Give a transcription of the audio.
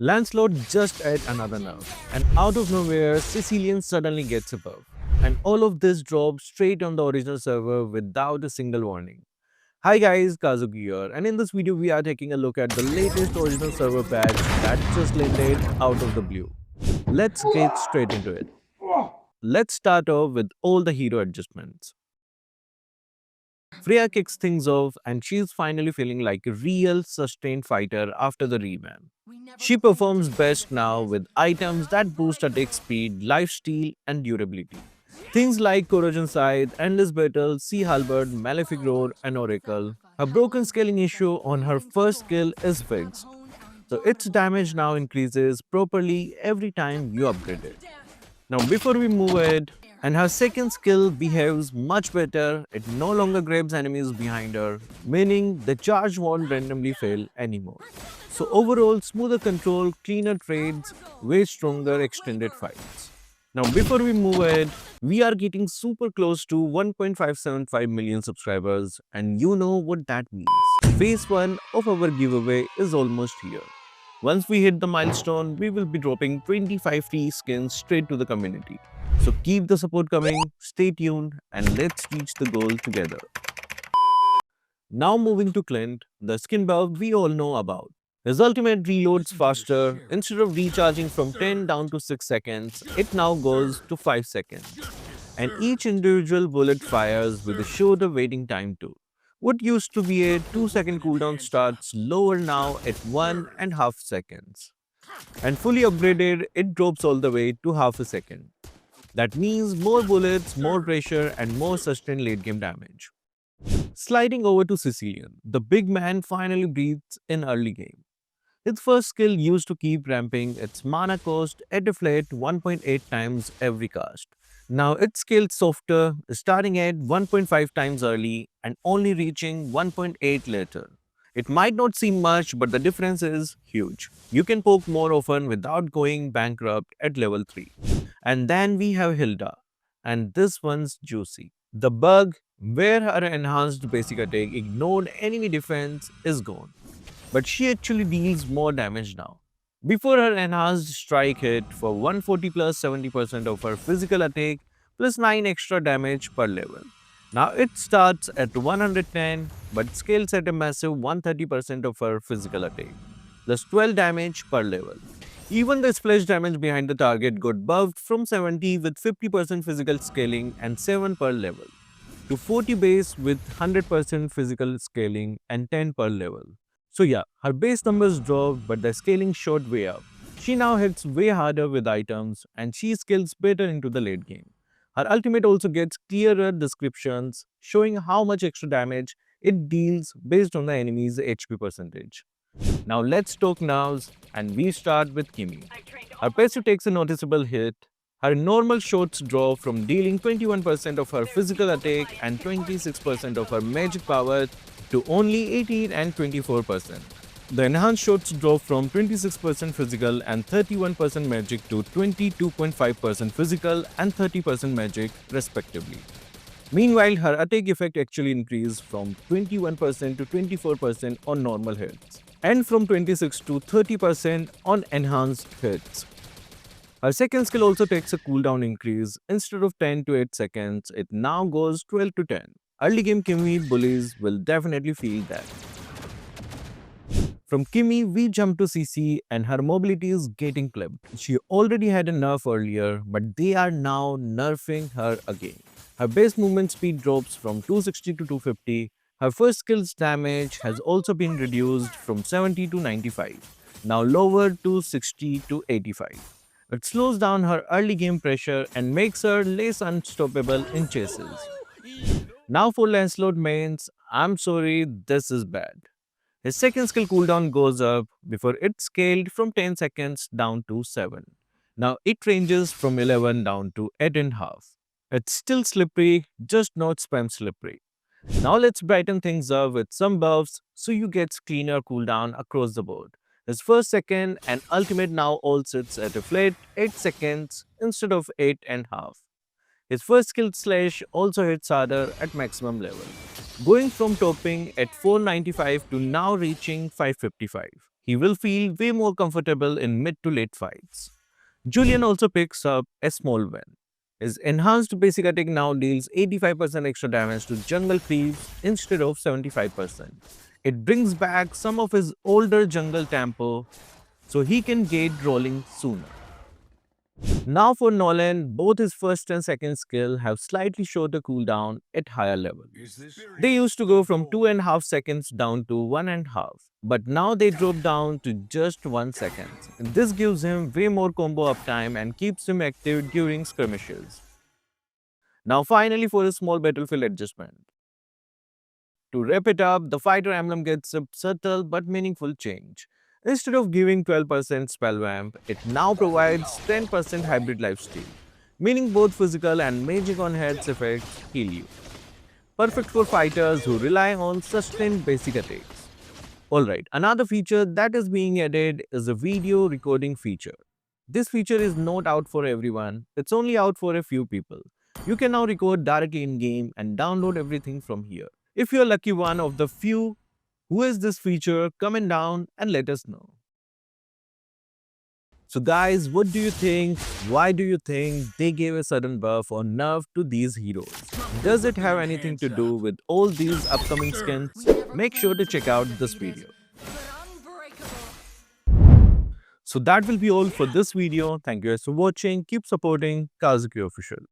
Lancelot just ate another nerf, and out of nowhere, Cecillion suddenly gets a buff. And all of this drops straight on the original server without a single warning. Hi guys, Kazuki here, and in this video we are taking a look at the latest original server patch that just landed out of the blue. Let's get straight into it. Let's start off with all the hero adjustments. Freya kicks things off and she's finally feeling like a real sustained fighter after the revamp. She performs best now with items that boost attack speed, lifesteal, and durability. Things like Corrosion Scythe, Endless Battle, Sea Halberd, Malefic Roar, and Oracle. Her broken scaling issue on her first skill is fixed, so its damage now increases properly every time you upgrade it. Now before we move ahead, and her second skill behaves much better. It no longer grabs enemies behind her, meaning the charge won't randomly fail anymore. So overall, smoother control, cleaner trades, way stronger extended fights. Now before we move ahead, we are getting super close to 1.575 million subscribers, and you know what that means. Phase 1 of our giveaway is almost here. Once we hit the milestone, we will be dropping 25 free skins straight to the community. So keep the support coming, stay tuned, and let's reach the goal together. Now moving to Clint, the skin buff we all know about. His ultimate reloads faster. Instead of recharging from 10 down to 6 seconds, it now goes to 5 seconds. And each individual bullet fires with a shorter waiting time too. What used to be a 2-second cooldown starts lower now at 1.5 seconds. And fully upgraded, it drops all the way to half a second. That means more bullets, more pressure, and more sustained late game damage. Sliding over to Cecillion, the big man finally breathes in early game. His first skill used to keep ramping its mana cost at a flat 1.8 times every cast. Now it's scaled softer, starting at 1.5 times early and only reaching 1.8 later. It might not seem much, but the difference is huge. You can poke more often without going bankrupt at level 3. And then we have Hilda, and this one's juicy. The bug where her enhanced basic attack ignored enemy defense is gone, but she actually deals more damage now. Before, her enhanced strike hit for 140 plus 70% of her physical attack plus 9 extra damage per level. Now it starts at 110 but scales at a massive 130% of her physical attack plus 12 damage per level. Even the splash damage behind the target got buffed from 70 with 50% physical scaling and 7 per level to 40 base with 100% physical scaling and 10 per level. So yeah, her base numbers dropped but the scaling shot way up. She now hits way harder with items and she scales better into the late game. Her ultimate also gets clearer descriptions showing how much extra damage it deals based on the enemy's HP percentage. Now let's talk nerfs, and we start with Kimi. Her passive takes a noticeable hit. Her normal shots drop from dealing 21% of her physical attack and 26% of her magic power to only 18 and 24%. The enhanced shots drop from 26% physical and 31% magic to 22.5% physical and 30% magic respectively. Meanwhile, her attack effect actually increased from 21% to 24% on normal hits and from 26 to 30% on enhanced hits. Her second skill also takes a cooldown increase. Instead of 10 to 8 seconds, it now goes 12 to 10. Early game Kimi bullies will definitely feel that. From Kimi, we jump to CC and her mobility is getting clipped. She already had a nerf earlier, but they are now nerfing her again. Her base movement speed drops from 260 to 250. Her first skill's damage has also been reduced from 70 to 95, now lowered to 60 to 85. It slows down her early game pressure and makes her less unstoppable in chases. Now for Lancelot mains, I'm sorry, this is bad. His second skill cooldown goes up before it scaled from 10 seconds down to 7. Now it ranges from 11 down to 8.5. It's still slippery, just not spam slippery. Now let's brighten things up with some buffs so you get cleaner cooldown across the board. His first, second and ultimate now all sits at a flat 8 seconds instead of 8.5. His first skill slash also hits harder at maximum level, going from topping at 495 to now reaching 555. He will feel way more comfortable in mid to late fights. Julian also picks up a small win. His enhanced basic attack now deals 85% extra damage to jungle creeps instead of 75%. It brings back some of his older jungle tempo so he can get rolling sooner. Now for Nolan, both his first and second skill have slightly shorter cooldown at higher level. They used to go from 2.5 seconds down to 1.5, but now they drop down to just 1 second. This gives him way more combo uptime and keeps him active during skirmishes. Now finally for a small battlefield adjustment. To wrap it up, the fighter emblem gets a subtle but meaningful change. Instead of giving 12% spell vamp, it now provides 10% hybrid lifesteal, meaning both physical and magic on heads effects heal you. Perfect for fighters who rely on sustained basic attacks. Alright, another feature that is being added is a video recording feature. This feature is not out for everyone, it's only out for a few people. You can now record directly in-game and download everything from here. If you're lucky one of the few who has this feature, comment down and let us know. So guys, what do you think? Why do you think they gave a sudden buff or nerf to these heroes? Does it have anything to do with all these upcoming skins? Make sure to check out this video. So that will be all for this video. Thank you guys for watching. Keep supporting Kazuki Official.